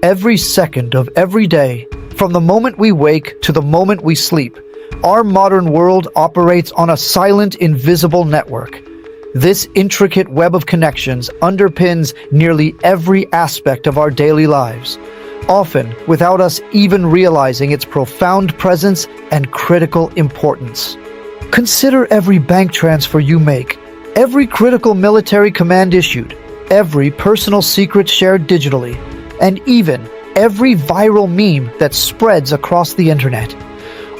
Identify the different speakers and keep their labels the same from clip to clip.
Speaker 1: Every second of every day, from the moment we wake to the moment we sleep, our modern world operates on a silent, invisible network. This intricate web of connections underpins nearly every aspect of our daily lives, often without us even realizing its profound presence and critical importance. Consider every bank transfer you make, every critical military command issued, every personal secret shared digitally, and even every viral meme that spreads across the internet.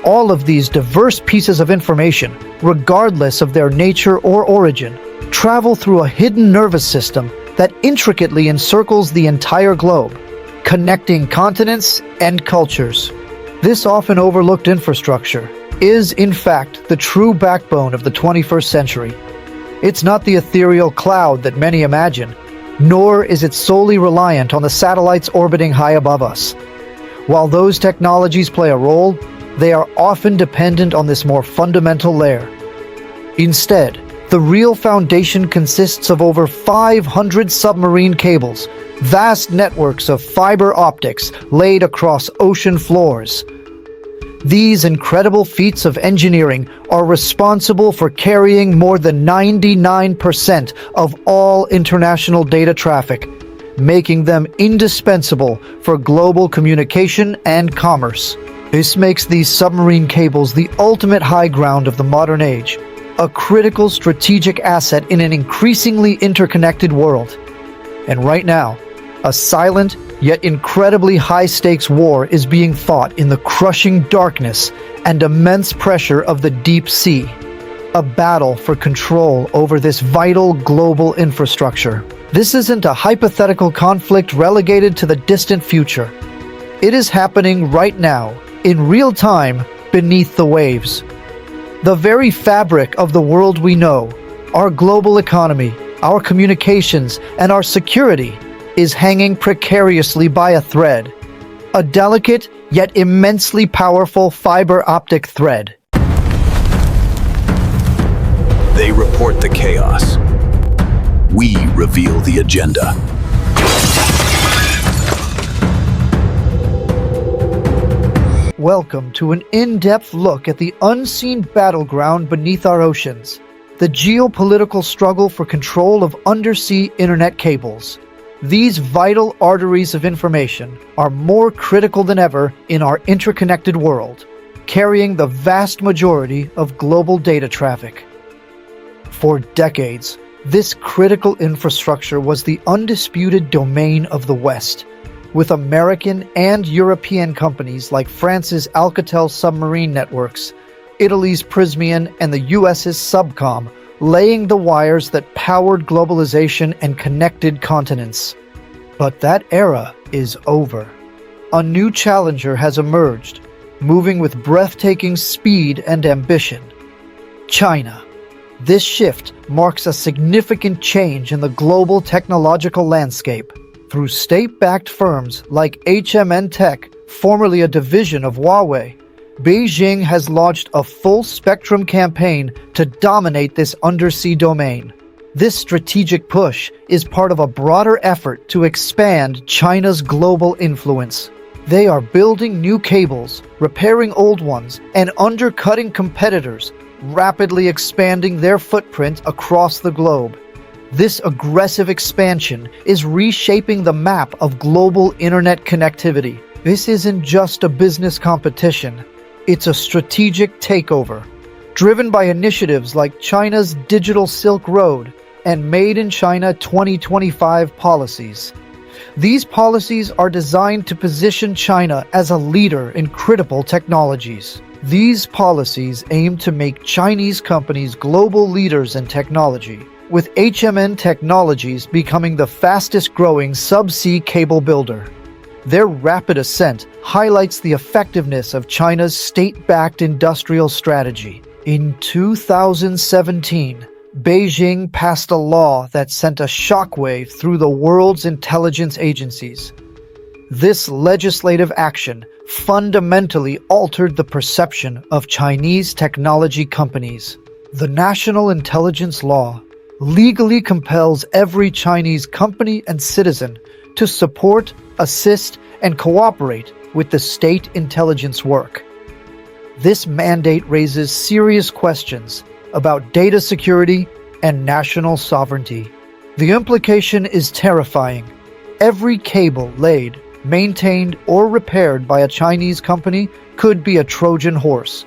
Speaker 1: All of these diverse pieces of information, regardless of their nature or origin, travel through a hidden nervous system that intricately encircles the entire globe, connecting continents and cultures. This often overlooked infrastructure is, in fact, the true backbone of the 21st century. It's not the ethereal cloud that many imagine, nor is it solely reliant on the satellites orbiting high above us. While those technologies play a role, they are often dependent on this more fundamental layer. Instead, the real foundation consists of over 500 submarine cables, vast networks of fiber optics laid across ocean floors. These incredible feats of engineering are responsible for carrying more than 99% of all international data traffic, making them indispensable for global communication and commerce. This makes these submarine cables the ultimate high ground of the modern age, a critical strategic asset in an increasingly interconnected world. And right now, a silent yet incredibly high-stakes war is being fought in the crushing darkness and immense pressure of the deep sea. A battle for control over this vital global infrastructure. This isn't a hypothetical conflict relegated to the distant future. It is happening right now, in real time, beneath the waves. The very fabric of the world we know, our global economy, our communications, and our security is hanging precariously by a thread. A delicate yet immensely powerful fiber optic thread.
Speaker 2: They report the chaos. We reveal the agenda.
Speaker 1: Welcome to an in-depth look at the unseen battleground beneath our oceans, the geopolitical struggle for control of undersea internet cables. These vital arteries of information are more critical than ever in our interconnected world, carrying the vast majority of global data traffic. For decades, this critical infrastructure was the undisputed domain of the West, with American and European companies like France's Alcatel Submarine networks, Italy's Prysmian, and the US's Subcom laying the wires that powered globalization and connected continents. But that era is over. A new challenger has emerged, moving with breathtaking speed and ambition. China. This shift marks a significant change in the global technological landscape. Through state-backed firms like HMN Tech, formerly a division of Huawei, Beijing has launched a full-spectrum campaign to dominate this undersea domain. This strategic push is part of a broader effort to expand China's global influence. They are building new cables, repairing old ones, and undercutting competitors, rapidly expanding their footprint across the globe. This aggressive expansion is reshaping the map of global internet connectivity. This isn't just a business competition. It's a strategic takeover, driven by initiatives like China's Digital Silk Road and Made in China 2025 policies. These policies are designed to position China as a leader in critical technologies. These policies aim to make Chinese companies global leaders in technology, with HMN Technologies becoming the fastest-growing subsea cable builder. Their rapid ascent highlights the effectiveness of China's state-backed industrial strategy. In 2017, Beijing passed a law that sent a shockwave through the world's intelligence agencies. This legislative action fundamentally altered the perception of Chinese technology companies. The National Intelligence Law legally compels every Chinese company and citizen to support, assist, and cooperate with the state intelligence work. This mandate raises serious questions about data security and national sovereignty. The implication is terrifying. Every cable laid, maintained, or repaired by a Chinese company could be a Trojan horse.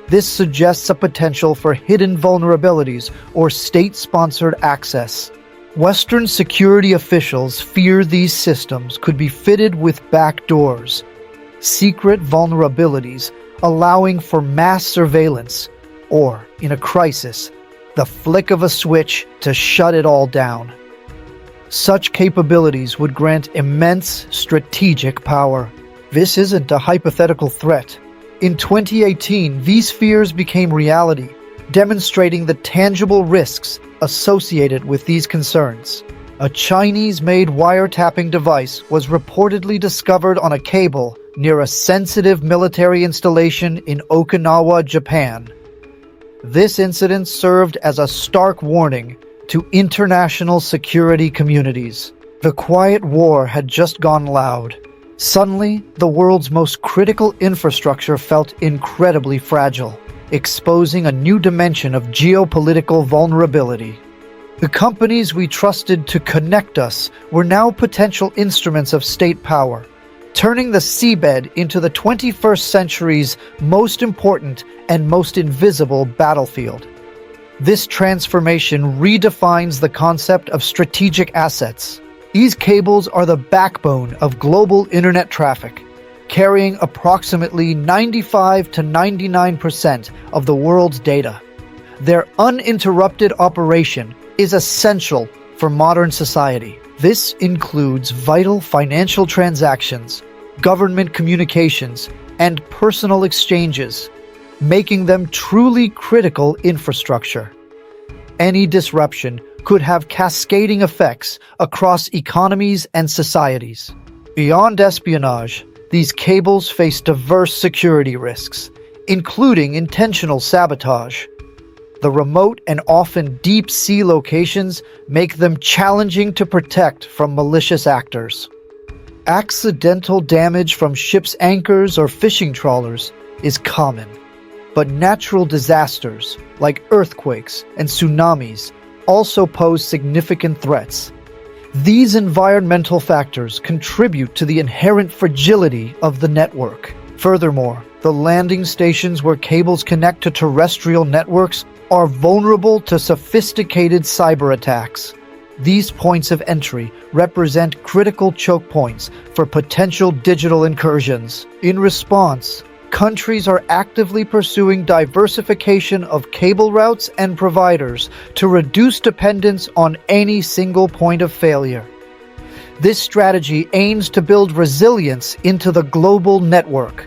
Speaker 1: This suggests a potential for hidden vulnerabilities or state-sponsored access. Western security officials fear these systems could be fitted with backdoors, secret vulnerabilities allowing for mass surveillance, or, in a crisis, the flick of a switch to shut it all down. Such capabilities would grant immense strategic power. This isn't a hypothetical threat. In 2018, these fears became reality, demonstrating the tangible risks associated with these concerns. A Chinese-made wiretapping device was reportedly discovered on a cable near a sensitive military installation in Okinawa, Japan. This incident served as a stark warning to international security communities. The quiet war had just gone loud. Suddenly, the world's most critical infrastructure felt incredibly fragile, exposing a new dimension of geopolitical vulnerability. The companies we trusted to connect us were now potential instruments of state power, turning the seabed into the 21st century's most important and most invisible battlefield. This transformation redefines the concept of strategic assets. These cables are the backbone of global internet traffic, carrying approximately 95 to 99% of the world's data. Their uninterrupted operation is essential for modern society. This includes vital financial transactions, government communications, and personal exchanges, making them truly critical infrastructure. Any disruption could have cascading effects across economies and societies. Beyond espionage, these cables face diverse security risks, including intentional sabotage. The remote and often deep-sea locations make them challenging to protect from malicious actors. Accidental damage from ships' anchors or fishing trawlers is common, but natural disasters like earthquakes and tsunamis also pose significant threats. These environmental factors contribute to the inherent fragility of the network. Furthermore, the landing stations where cables connect to terrestrial networks are vulnerable to sophisticated cyber attacks. These points of entry represent critical choke points for potential digital incursions. In response, countries are actively pursuing diversification of cable routes and providers to reduce dependence on any single point of failure. This strategy aims to build resilience into the global network.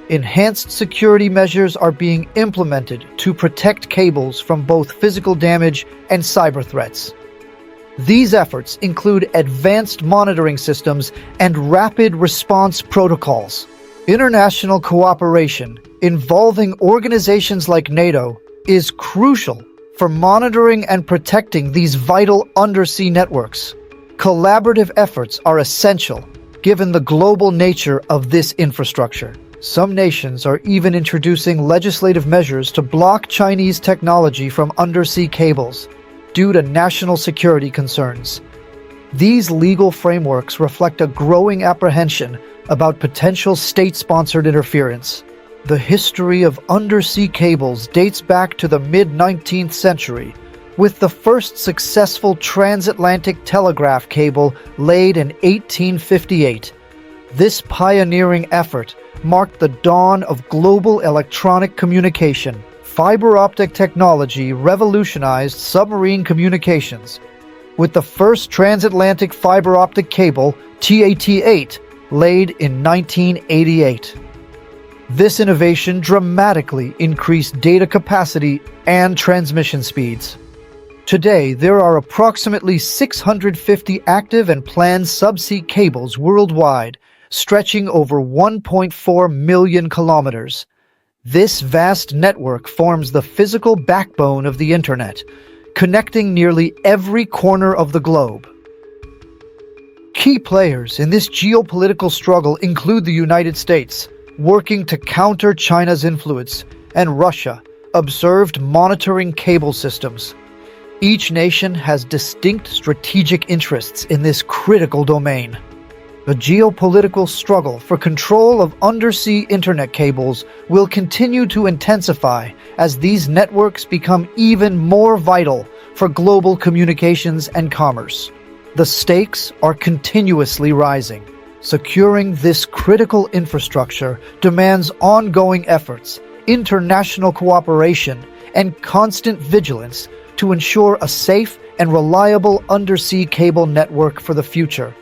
Speaker 1: Enhanced security measures are being implemented to protect cables from both physical damage and cyber threats. These efforts include advanced monitoring systems and rapid response protocols. International cooperation involving organizations like NATO is crucial for monitoring and protecting these vital undersea networks. Collaborative efforts are essential given the global nature of this infrastructure. Some nations are even introducing legislative measures to block Chinese technology from undersea cables due to national security concerns. These legal frameworks reflect a growing apprehension about potential state-sponsored interference. The history of undersea cables dates back to the mid-19th century, with the first successful transatlantic telegraph cable laid in 1858. This pioneering effort marked the dawn of global electronic communication. Fiber optic technology revolutionized submarine communications, with the first transatlantic fiber optic cable, TAT-8, laid in 1988. This innovation dramatically increased data capacity and transmission speeds. Today, there are approximately 650 active and planned subsea cables worldwide, stretching over 1.4 million kilometers. This vast network forms the physical backbone of the Internet, connecting nearly every corner of the globe. Key players in this geopolitical struggle include the United States, working to counter China's influence, and Russia, observed monitoring cable systems. Each nation has distinct strategic interests in this critical domain. The geopolitical struggle for control of undersea internet cables will continue to intensify as these networks become even more vital for global communications and commerce. The stakes are continuously rising. Securing this critical infrastructure demands ongoing efforts, international cooperation, and constant vigilance to ensure a safe and reliable undersea cable network for the future.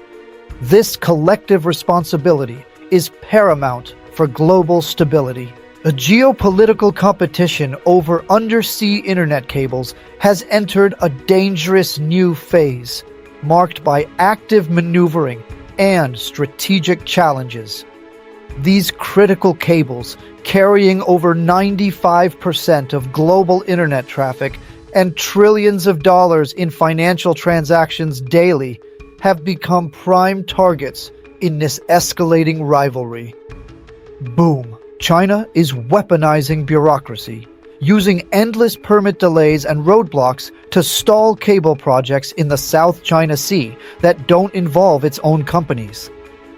Speaker 1: This collective responsibility is paramount for global stability. A geopolitical competition over undersea internet cables has entered a dangerous new phase, marked by active maneuvering and strategic challenges. These critical cables, carrying over 95% of global internet traffic and trillions of dollars in financial transactions daily, have become prime targets in this escalating rivalry. Boom! China is weaponizing bureaucracy, using endless permit delays and roadblocks to stall cable projects in the South China Sea that don't involve its own companies.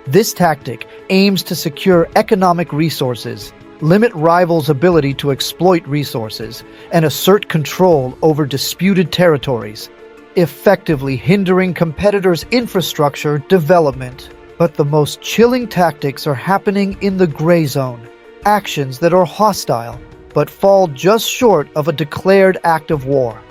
Speaker 1: This tactic aims to secure economic resources, limit rivals' ability to exploit resources, and assert control over disputed territories, effectively hindering competitors' infrastructure development. But the most chilling tactics are happening in the gray zone, actions that are hostile but fall just short of a declared act of war.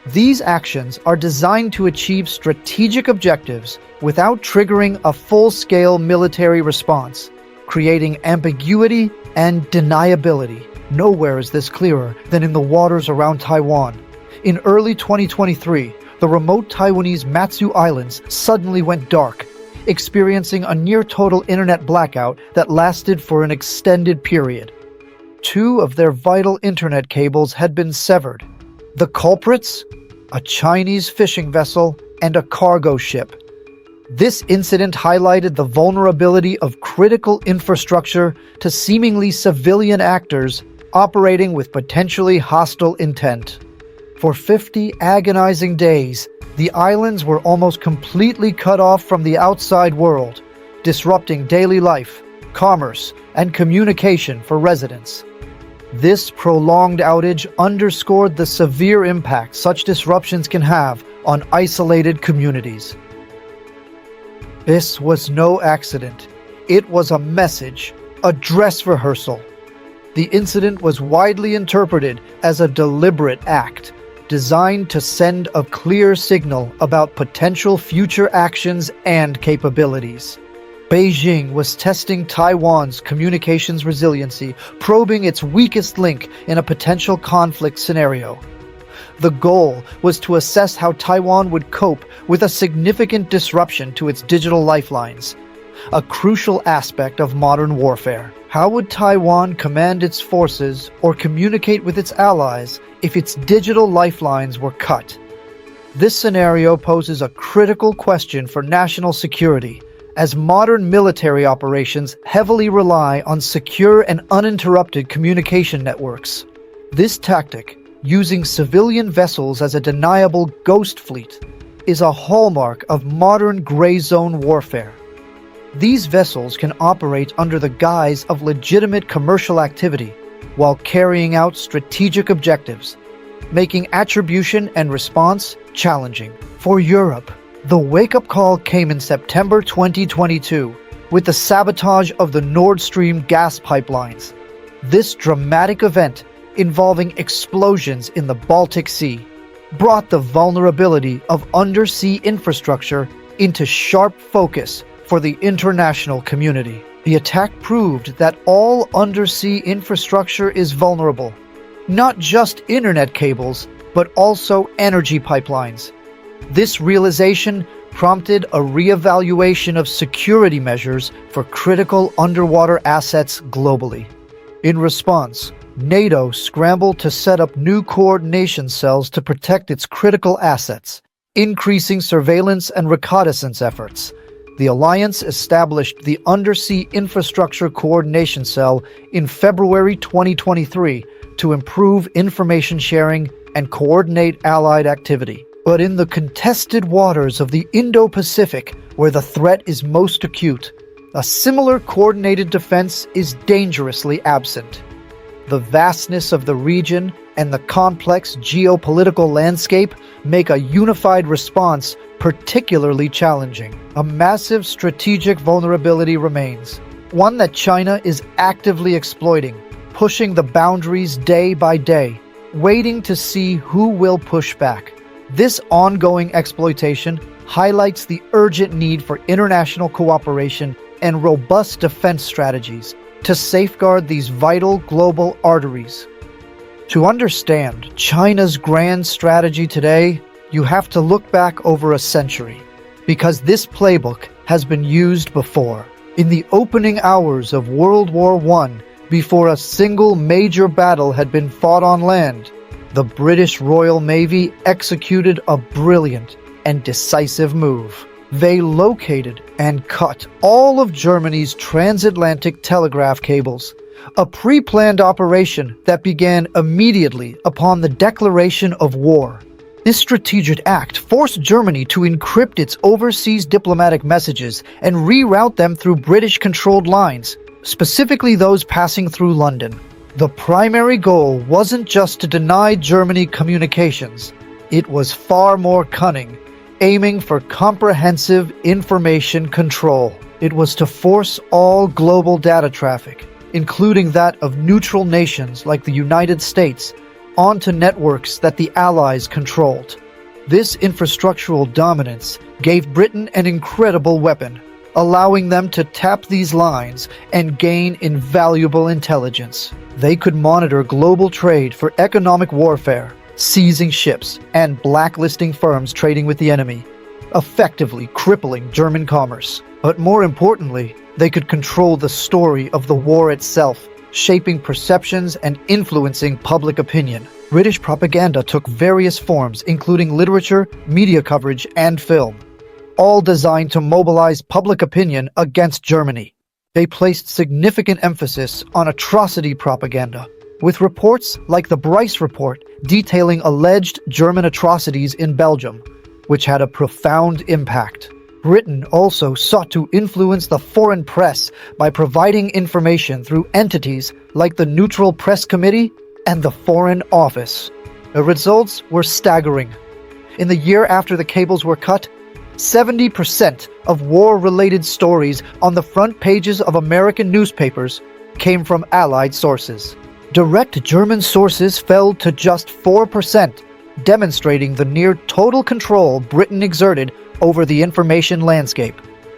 Speaker 1: These actions are designed to achieve strategic objectives without triggering a full-scale military response, creating ambiguity and deniability. Nowhere is this clearer than in the waters around Taiwan. In early 2023, the remote Taiwanese Matsu Islands suddenly went dark, experiencing a near-total internet blackout that lasted for an extended period. 2 of their vital internet cables had been severed. The culprits? A Chinese fishing vessel and a cargo ship. This incident highlighted the vulnerability of critical infrastructure to seemingly civilian actors operating with potentially hostile intent. For 50 agonizing days, the islands were almost completely cut off from the outside world, disrupting daily life, commerce, and communication for residents. This prolonged outage underscored the severe impact such disruptions can have on isolated communities. This was no accident. It was a message, a dress rehearsal. The incident was widely interpreted as a deliberate act, designed to send a clear signal about potential future actions and capabilities. Beijing was testing Taiwan's communications resiliency, probing its weakest link in a potential conflict scenario. The goal was to assess how Taiwan would cope with a significant disruption to its digital lifelines, a crucial aspect of modern warfare. How would Taiwan command its forces or communicate with its allies if its digital lifelines were cut? This scenario poses a critical question for national security, as modern military operations heavily rely on secure and uninterrupted communication networks. This tactic, using civilian vessels as a deniable ghost fleet, is a hallmark of modern gray zone warfare. These vessels can operate under the guise of legitimate commercial activity while carrying out strategic objectives, making attribution and response challenging. For Europe, the wake-up call came in September 2022 with the sabotage of the Nord Stream gas pipelines. This dramatic event, involving explosions in the Baltic Sea, brought the vulnerability of undersea infrastructure into sharp focus for the international community. The attack proved that all undersea infrastructure is vulnerable, not just internet cables, but also energy pipelines. This realization prompted a reevaluation of security measures for critical underwater assets globally. In response, NATO scrambled to set up new coordination cells to protect its critical assets, increasing surveillance and reconnaissance efforts, The alliance established the Undersea Infrastructure Coordination Cell in February 2023 to improve information sharing and coordinate allied activity. But in the contested waters of the Indo-Pacific, where the threat is most acute, a similar coordinated defense is dangerously absent. The vastness of the region and the complex geopolitical landscape make a unified response particularly challenging. A massive strategic vulnerability remains, one that China is actively exploiting, pushing the boundaries day by day, waiting to see who will push back. This ongoing exploitation highlights the urgent need for international cooperation and robust defense strategies to safeguard these vital global arteries. To understand China's grand strategy today, you have to look back over a century, because this playbook has been used before. In the opening hours of World War I, before a single major battle had been fought on land, the British Royal Navy executed a brilliant and decisive move. They located and cut all of Germany's transatlantic telegraph cables, a pre-planned operation that began immediately upon the declaration of war. This strategic act forced Germany to encrypt its overseas diplomatic messages and reroute them through British-controlled lines, specifically those passing through London. The primary goal wasn't just to deny Germany communications. It was far more cunning, aiming for comprehensive information control. It was to force all global data traffic, including that of neutral nations like the United States, onto networks that the Allies controlled. This infrastructural dominance gave Britain an incredible weapon, allowing them to tap these lines and gain invaluable intelligence. They could monitor global trade for economic warfare, seizing ships and blacklisting firms trading with the enemy, effectively crippling German commerce. But more importantly, they could control the story of the war itself, shaping perceptions and influencing public opinion. British propaganda took various forms, including literature, media coverage, and film, all designed to mobilize public opinion against Germany. They placed significant emphasis on atrocity propaganda, with reports like the Bryce Report detailing alleged German atrocities in Belgium, which had a profound impact. Britain also sought to influence the foreign press by providing information through entities like the Neutral Press Committee and the Foreign Office. The results were staggering. In the year after the cables were cut, 70% of war-related stories on the front pages of American newspapers came from Allied sources. Direct German sources fell to just 4%, demonstrating the near-total control Britain exerted over the information landscape.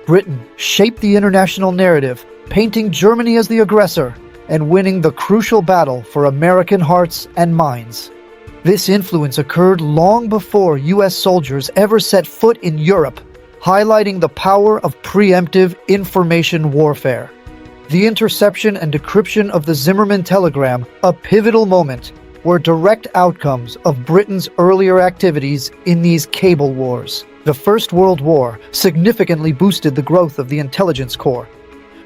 Speaker 1: Britain shaped the international narrative, painting Germany as the aggressor and winning the crucial battle for American hearts and minds. This influence occurred long before U.S. soldiers ever set foot in Europe, highlighting the power of preemptive information warfare. The interception and decryption of the Zimmermann telegram, a pivotal moment, were direct outcomes of Britain's earlier activities in these cable wars. The First World War significantly boosted the growth of the intelligence corps,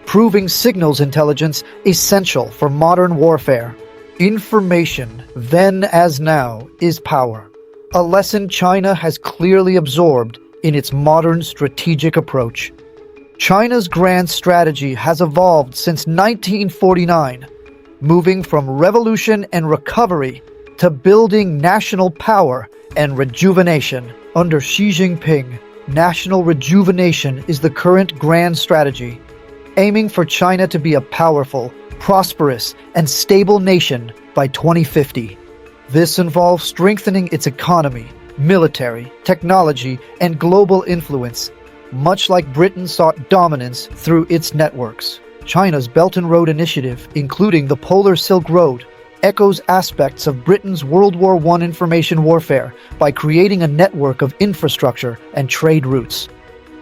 Speaker 1: proving signals intelligence essential for modern warfare. Information, then as now, is power, a lesson China has clearly absorbed in its modern strategic approach. China's grand strategy has evolved since 1949, moving from revolution and recovery to building national power and rejuvenation. Under Xi Jinping, national rejuvenation is the current grand strategy, aiming for China to be a powerful, prosperous, and stable nation by 2050. This involves strengthening its economy, military, technology, and global influence, much like Britain sought dominance through its networks. China's Belt and Road Initiative, including the Polar Silk Road, echoes aspects of Britain's World War I information warfare by creating a network of infrastructure and trade routes.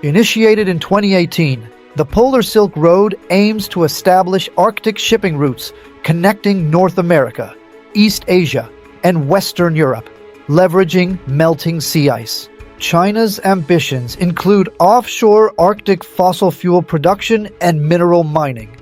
Speaker 1: Initiated in 2018, the Polar Silk Road aims to establish Arctic shipping routes connecting North America, East Asia, and Western Europe, leveraging melting sea ice. China's ambitions include offshore Arctic fossil fuel production and mineral mining,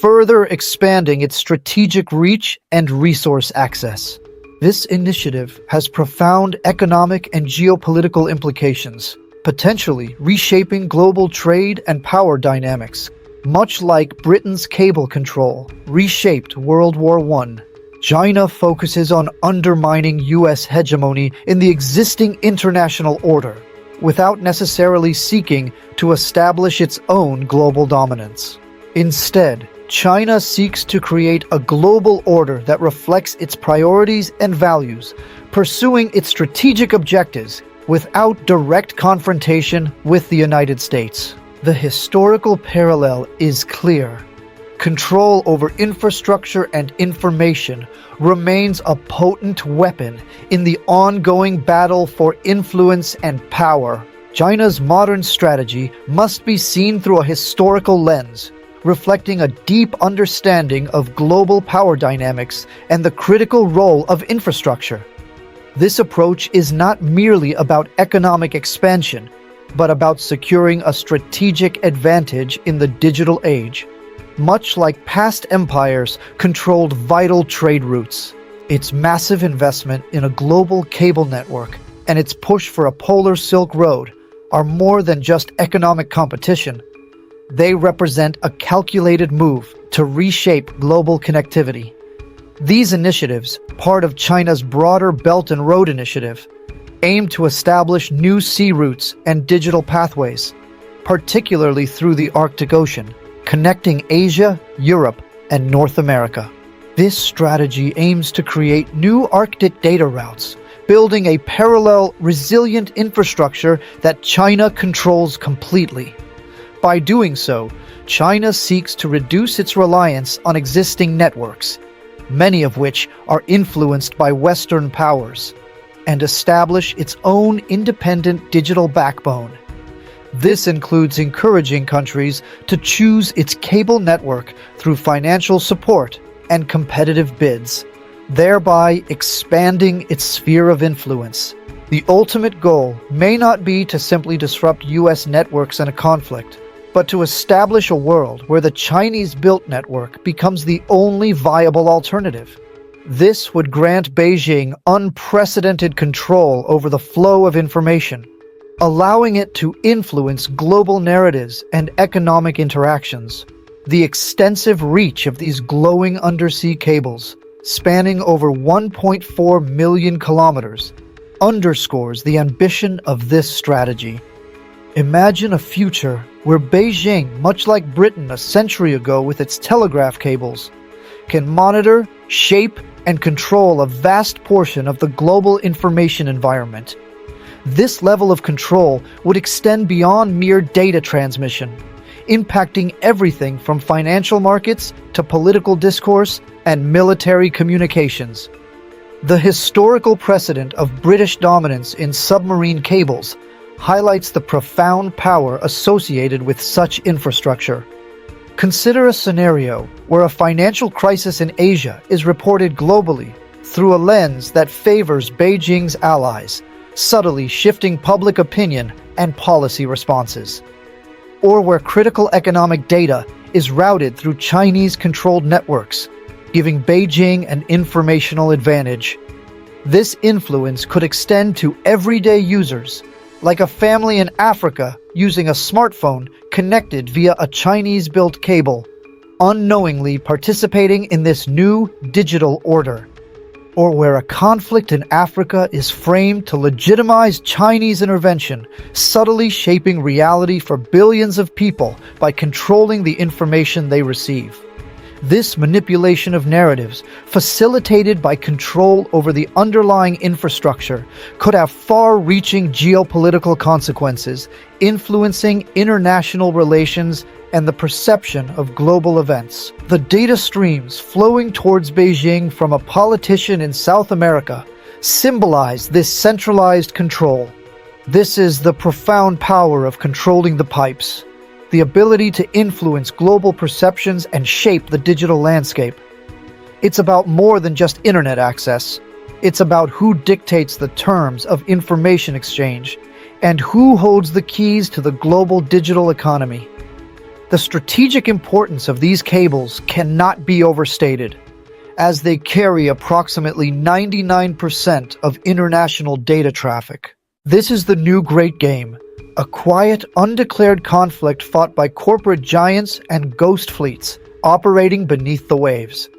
Speaker 1: further expanding its strategic reach and resource access. This initiative has profound economic and geopolitical implications, potentially reshaping global trade and power dynamics, much like Britain's cable control reshaped World War I. China focuses on undermining U.S. hegemony in the existing international order, without necessarily seeking to establish its own global dominance. Instead, China seeks to create a global order that reflects its priorities and values, pursuing its strategic objectives without direct confrontation with the United States. The historical parallel is clear. Control over infrastructure and information remains a potent weapon in the ongoing battle for influence and power. China's modern strategy must be seen through a historical lens, reflecting a deep understanding of global power dynamics and the critical role of infrastructure. This approach is not merely about economic expansion, but about securing a strategic advantage in the digital age. Much like past empires controlled vital trade routes, its massive investment in a global cable network and its push for a polar Silk Road are more than just economic competition. They represent a calculated move to reshape global connectivity. These initiatives, part of China's broader Belt and Road Initiative, aim to establish new sea routes and digital pathways, particularly through the Arctic Ocean, connecting Asia, Europe, and North America. This strategy aims to create new Arctic data routes, building a parallel, resilient infrastructure that China controls completely. By doing so, China seeks to reduce its reliance on existing networks, many of which are influenced by Western powers, and establish its own independent digital backbone. This includes encouraging countries to choose its cable network through financial support and competitive bids, thereby expanding its sphere of influence. The ultimate goal may not be to simply disrupt U.S. networks in a conflict, but to establish a world where the Chinese-built network becomes the only viable alternative. This would grant Beijing unprecedented control over the flow of information, allowing it to influence global narratives and economic interactions. The extensive reach of these glowing undersea cables, spanning over 1.4 million kilometers, underscores the ambition of this strategy. Imagine a future where Beijing, much like Britain a century ago with its telegraph cables, can monitor, shape, and control a vast portion of the global information environment. This level of control would extend beyond mere data transmission, impacting everything from financial markets to political discourse and military communications. The historical precedent of British dominance in submarine cables highlights the profound power associated with such infrastructure. Consider a scenario where a financial crisis in Asia is reported globally through a lens that favors Beijing's allies, subtly shifting public opinion and policy responses. Or where critical economic data is routed through Chinese-controlled networks, giving Beijing an informational advantage. This influence could extend to everyday users, like a family in Africa using a smartphone connected via a Chinese-built cable, unknowingly participating in this new digital order. Or where a conflict in Africa is framed to legitimize Chinese intervention, subtly shaping reality for billions of people by controlling the information they receive. This manipulation of narratives, facilitated by control over the underlying infrastructure, could have far-reaching geopolitical consequences, influencing international relations and the perception of global events. The data streams flowing towards Beijing from a politician in South America symbolize this centralized control. This is the profound power of controlling the pipes, the ability to influence global perceptions and shape the digital landscape. It's about more than just internet access. It's about who dictates the terms of information exchange And who holds the keys to the global digital economy? The strategic importance of these cables cannot be overstated, as they carry approximately 99% of international data traffic. This is the new great game, a quiet, undeclared conflict fought by corporate giants and ghost fleets operating beneath the waves.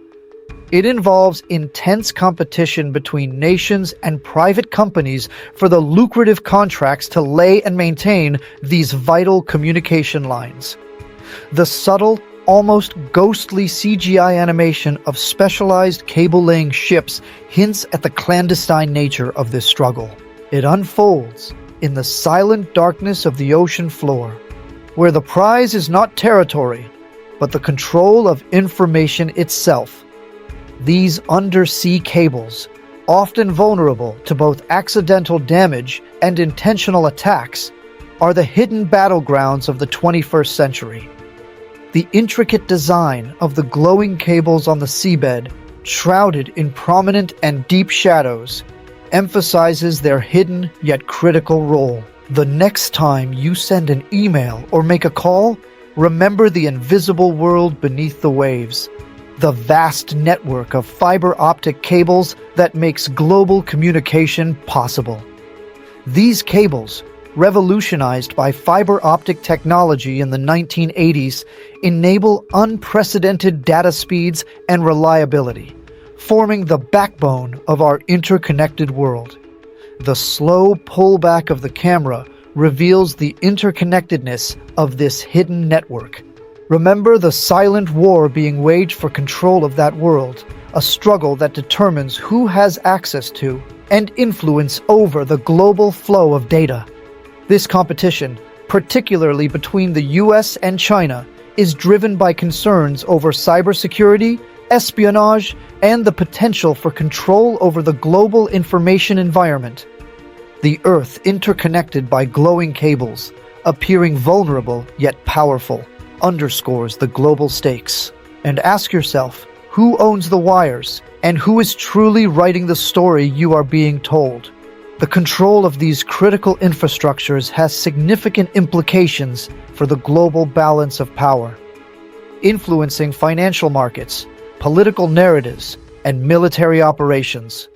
Speaker 1: It involves intense competition between nations and private companies for the lucrative contracts to lay and maintain these vital communication lines. The subtle, almost ghostly CGI animation of specialized cable-laying ships hints at the clandestine nature of this struggle. It unfolds in the silent darkness of the ocean floor, where the prize is not territory, but the control of information itself. These undersea cables, often vulnerable to both accidental damage and intentional attacks, are the hidden battlegrounds of the 21st century. The intricate design of the glowing cables on the seabed, shrouded in prominent and deep shadows, emphasizes their hidden yet critical role. The next time you send an email or make a call, remember the invisible world beneath the waves, the vast network of fiber optic cables that makes global communication possible. These cables, revolutionized by fiber optic technology in the 1980s, enable unprecedented data speeds and reliability, forming the backbone of our interconnected world. The slow pullback of the camera reveals the interconnectedness of this hidden network. Remember the silent war being waged for control of that world, a struggle that determines who has access to and influence over the global flow of data. This competition, particularly between the US and China, is driven by concerns over cybersecurity, espionage, and the potential for control over the global information environment. The Earth, interconnected by glowing cables, appearing vulnerable yet powerful, underscores the global stakes. And ask yourself, who owns the wires, and who is truly writing the story you are being told? The control of these critical infrastructures has significant implications for the global balance of power, influencing financial markets, political narratives, and military operations.